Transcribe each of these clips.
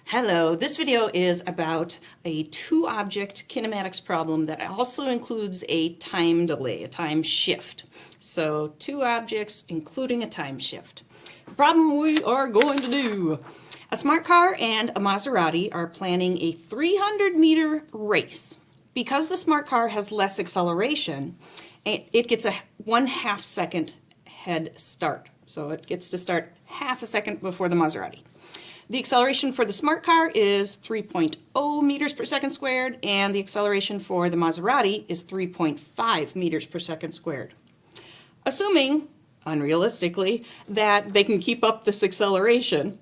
Hello, this video is about a two-object kinematics problem that also includes a time delay, a time shift. So two objects including a time shift. The problem we are going to do. A smart car and a Maserati are planning a 300-meter race. Because the smart car has less acceleration, it gets a 1/2 second head start. So it gets to start half a second before the Maserati. The acceleration for the smart car is 3.0 meters per second squared, and the acceleration for the Maserati is 3.5 meters per second squared. Assuming, unrealistically, that they can keep up this acceleration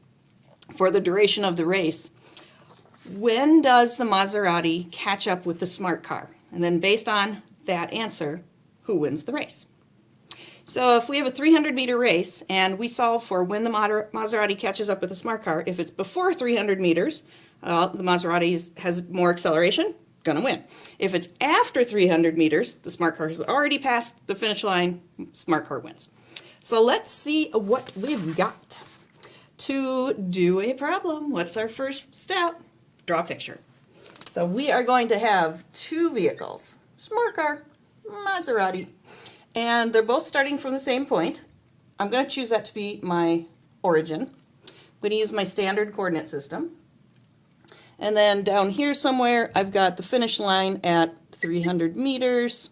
for the duration of the race, when does the Maserati catch up with the smart car? And then based on that answer, who wins the race? So if we have a 300-meter race and we solve for when the Maserati catches up with the smart car, if it's before 300 meters, the Maserati has more acceleration, gonna win. If it's after 300 meters, the smart car has already passed the finish line, smart car wins. So let's see what we've got to do a problem. What's our first step? Draw a picture. So we are going to have two vehicles, smart car, Maserati. And they're both starting from the same point. I'm going to choose that to be my origin. I'm going to use my standard coordinate system. And then down here somewhere, I've got the finish line at 300 meters.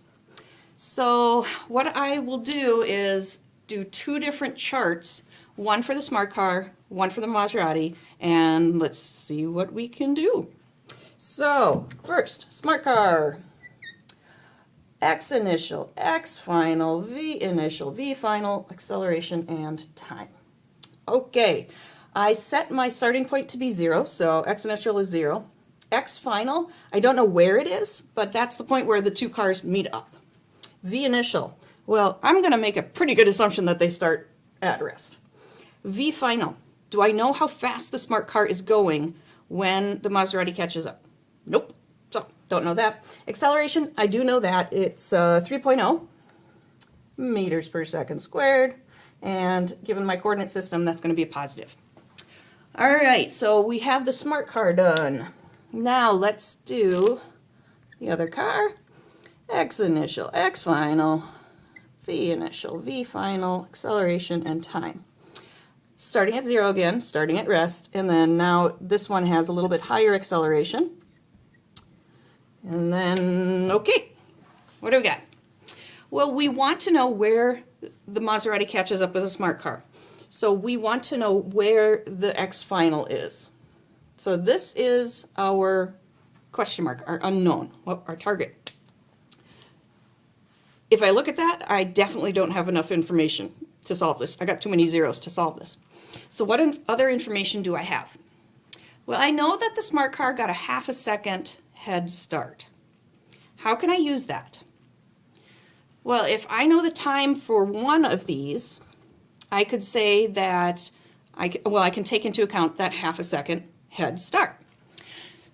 So what I will do is do two different charts, one for the smart car, one for the Maserati, and let's see what we can do. So first, smart car. X initial, X final, V initial, V final, acceleration, and time. Okay, I set my starting point to be 0, so X initial is 0. X final, I don't know where it is, but that's the point where the two cars meet up. V initial, well, I'm going to make a pretty good assumption that they start at rest. V final, do I know how fast the smart car is going when the Maserati catches up? Nope. So, don't know that. Acceleration, I do know that. It's 3.0 meters per second squared. And given my coordinate system, that's going to be a positive. All right, so we have the smart car done. Now let's do the other car. X initial, X final, V initial, V final, acceleration, and time. Starting at 0 again, starting at rest. And then now this one has a little bit higher acceleration. And then, okay, what do we got? Well, we want to know where the Maserati catches up with a smart car. So we want to know where the X final is. So this is our question mark, our unknown, our target. If I look at that, I definitely don't have enough information to solve this. I got too many zeros to solve this. So what other information do I have? Well, I know that the smart car got a 1/2 second head start. How can I use that? Well, if I know the time for one of these, I could say that I can take into account that 1/2 second head start.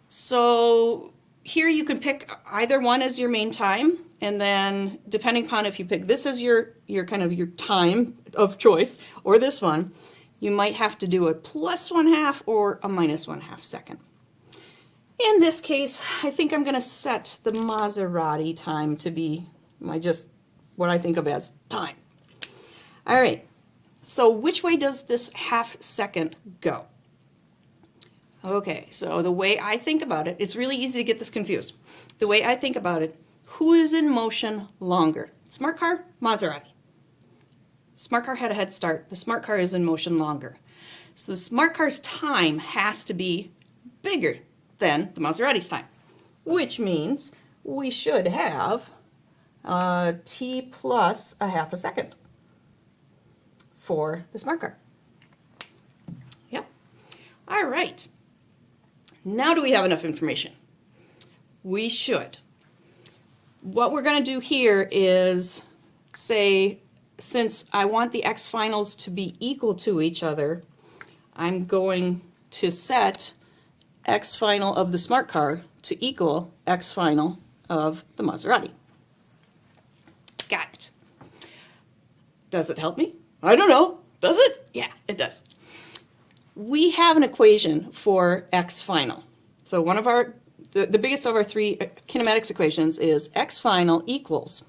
So here you can pick either one as your main time, and then depending upon if you pick this as your kind of your time of choice or this one, you might have to do a +1/2 or a -1/2 second. In this case, I think I'm going to set the Maserati time to be what I think of as time. All right, so which way does this 1/2 second go? Okay, so the way I think about it, it's really easy to get this confused. The way I think about it, who is in motion longer? Smart car, Maserati. Smart car had a head start. The smart car is in motion longer. So the smart car's time has to be bigger than the Maserati's time, which means we should have t plus a 1/2 second for the smart car. Yep. All right. Now do we have enough information? We should. What we're going to do here is say, since I want the X finals to be equal to each other, I'm going to set X final of the smart car to equal X final of the Maserati. Got it. Does it help me? I don't know. Does it? Yeah, it does. we have an equation for x final. So one of the biggest of our three kinematics equations is x final equals.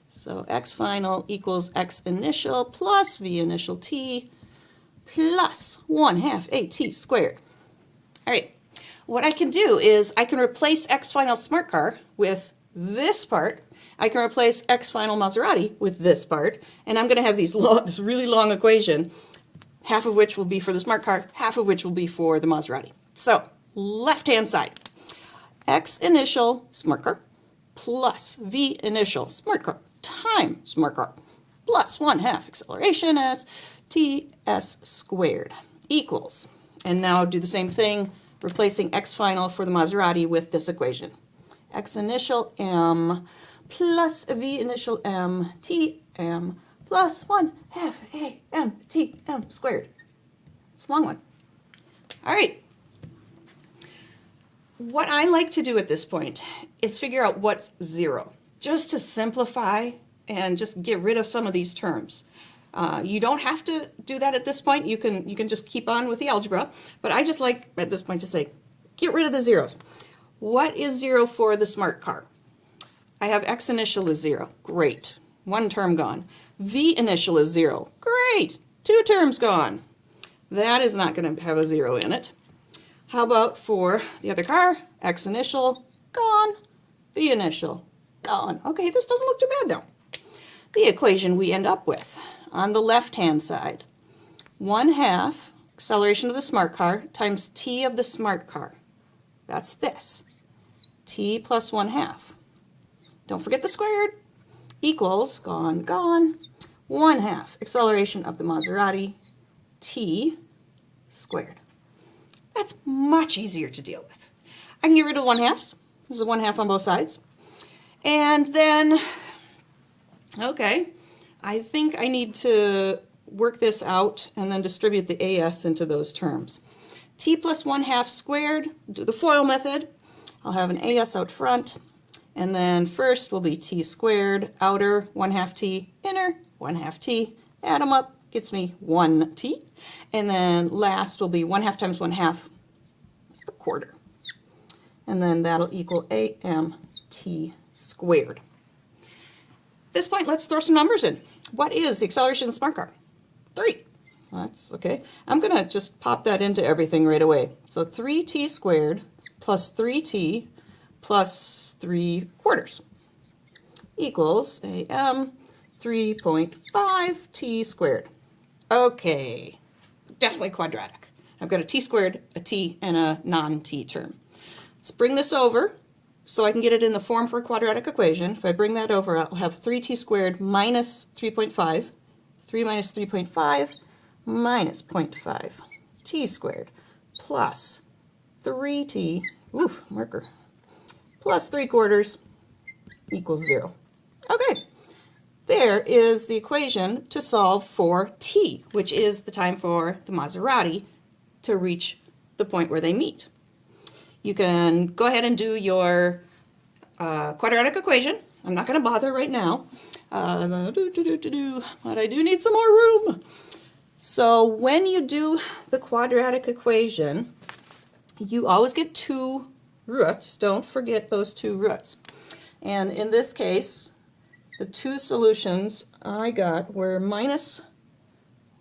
So x final equals x initial plus v initial t plus 1/2 at squared. All right, what I can do is I can replace x final smart car with this part. I can replace x final Maserati with this part, and I'm going to have this really long equation, half of which will be for the smart car, half of which will be for the Maserati. So left-hand side, x initial smart car plus v initial smart car time smart car plus 1/2 acceleration s t s squared equals, and now do the same thing, replacing x final for the Maserati with this equation. X initial m plus v initial m t m plus 1/2 a m t m squared. It's a long one. All right. What I like to do at this point is figure out what's zero, just to simplify and just get rid of some of these terms. You don't have to do that at this point. You can just keep on with the algebra, but I just like at this point to say, get rid of the zeros. What is zero for the smart car? I have x initial is 0. Great. One term gone. V initial is 0. Great. 2 terms gone. That is not going to have a 0 in it. How about for the other car? X initial, gone. V initial, gone. Okay, this doesn't look too bad now. The equation we end up with on the left-hand side, 1/2 acceleration of the smart car times t of the smart car. That's this. T plus 1/2. Don't forget the squared. Equals, gone, gone, 1/2 acceleration of the Maserati, t squared. That's much easier to deal with. I can get rid of 1/2s. There's a 1/2 on both sides. And then, okay, I think I need to work this out and then distribute the as into those terms. T plus 1/2 squared, do the FOIL method. I'll have an as out front. And then first will be t squared, outer 1/2 t, inner 1/2 t. Add them up, gets me 1t. And then last will be 1/2 times 1/2, a quarter. And then that'll equal amt squared. At this point, let's throw some numbers in. What is the acceleration of the smart car? 3. That's okay. I'm going to just pop that into everything right away. So 3t squared plus 3t plus 3/4 equals am 3.5 t squared. Okay, definitely quadratic. I've got a t squared, a t, and a non-t term. Let's bring this over so I can get it in the form for a quadratic equation. If I bring that over, I'll have 3t squared minus 3.5, 3 minus 3.5 minus 0.5 t squared plus 3t, oof, marker, plus 3/4 equals 0. Okay, there is the equation to solve for t, which is the time for the Maserati to reach the point where they meet. You can go ahead and do your quadratic equation. I'm not going to bother right now, but I do need some more room. So when you do the quadratic equation, you always get 2 roots. Don't forget those 2 roots. And in this case, the 2 solutions I got were minus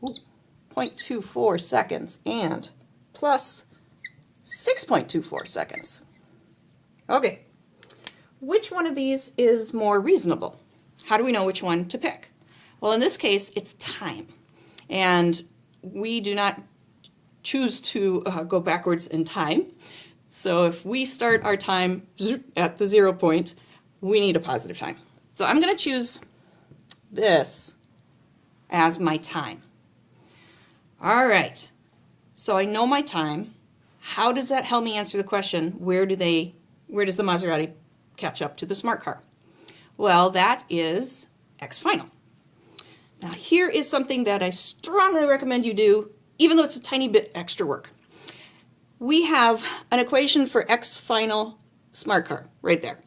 0.24 seconds and plus 6.24 seconds. Okay, which one of these is more reasonable? How do we know which one to pick? Well, in this case, it's time. And we do not choose to go backwards in time. So if we start our time at the 0 point, we need a positive time. So I'm going to choose this as my time. All right, so I know my time. How does that help me answer the question, where does the Maserati catch up to the smart car? Well, that is x final. Now here is something that I strongly recommend you do, even though it's a tiny bit extra work. We have an equation for x final smart car right there.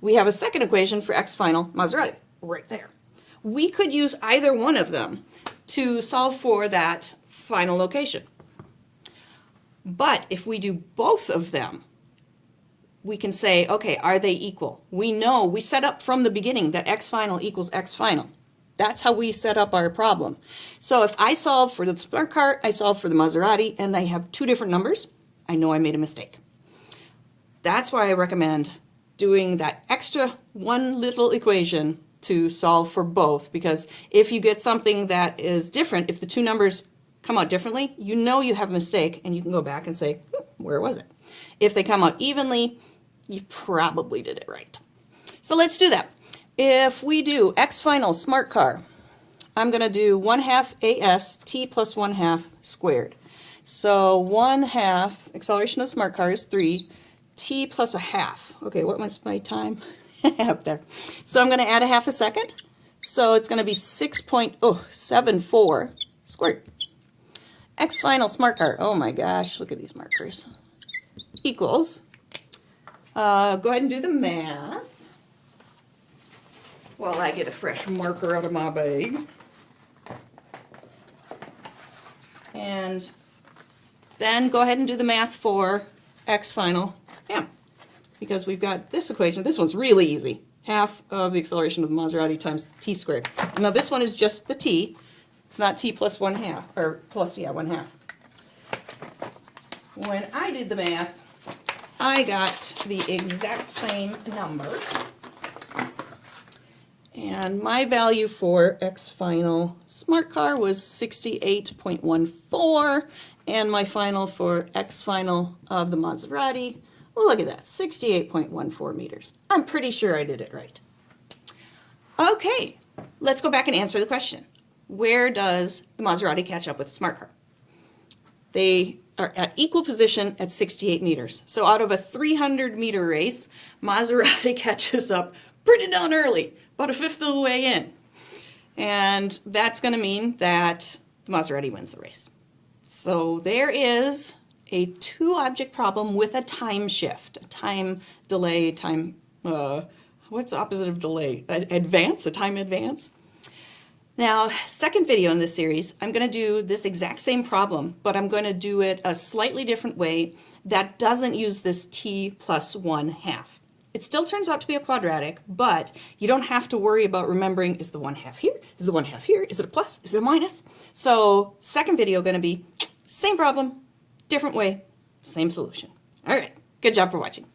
We have a second equation for x final Maserati right there. We could use either one of them to solve for that final location. But if we do both of them, we can say, okay, are they equal? We know, we set up from the beginning that x final equals x final. That's how we set up our problem. So if I solve for the smart car, I solve for the Maserati, and they have two different numbers, I know I made a mistake. That's why I recommend doing that extra one little equation to solve for both, because if you get something that is different, if the two numbers come out differently, you know you have a mistake, and you can go back and say, where was it? If they come out evenly, you probably did it right. So let's do that. If we do x final smart car, I'm going to do 1/2 as t plus 1/2 squared. So 1/2, acceleration of smart car is 3, t plus 1/2. Okay, what was my time? Up there. So I'm going to add 1/2 second. So it's going to be 6.74 squared. X final smart car. Oh my gosh, look at these markers. Equals. Go ahead and do the math while I get a fresh marker out of my bag. And then go ahead and do the math for x final m, because we've got this equation. This one's really easy. Half of the acceleration of the Maserati times t squared. Now this one is just the t. It's not t plus 1/2, or plus, yeah, 1/2. When I did the math, I got the exact same number. And my value for x final smart car was 68.14, and my final for x final of the Maserati, look at that, 68.14 meters. I'm pretty sure I did it right. Okay, let's go back and answer the question. Where does the Maserati catch up with the smart car? They are at equal position at 68 meters. So out of a 300-meter race, Maserati catches up pretty darn early, about 1/5 of the way in. And that's going to mean that the Maserati wins the race. So there is a two-object problem with a time shift, a time delay, what's the opposite of delay? Advance, a time advance. Now, second video in this series, I'm going to do this exact same problem, but I'm going to do it a slightly different way that doesn't use this t plus 1/2. It still turns out to be a quadratic, but you don't have to worry about remembering, is the 1/2 here? Is the 1/2 here? Is it a plus? Is it a minus? So second video going to be same problem, different way, same solution. All right, good job for watching.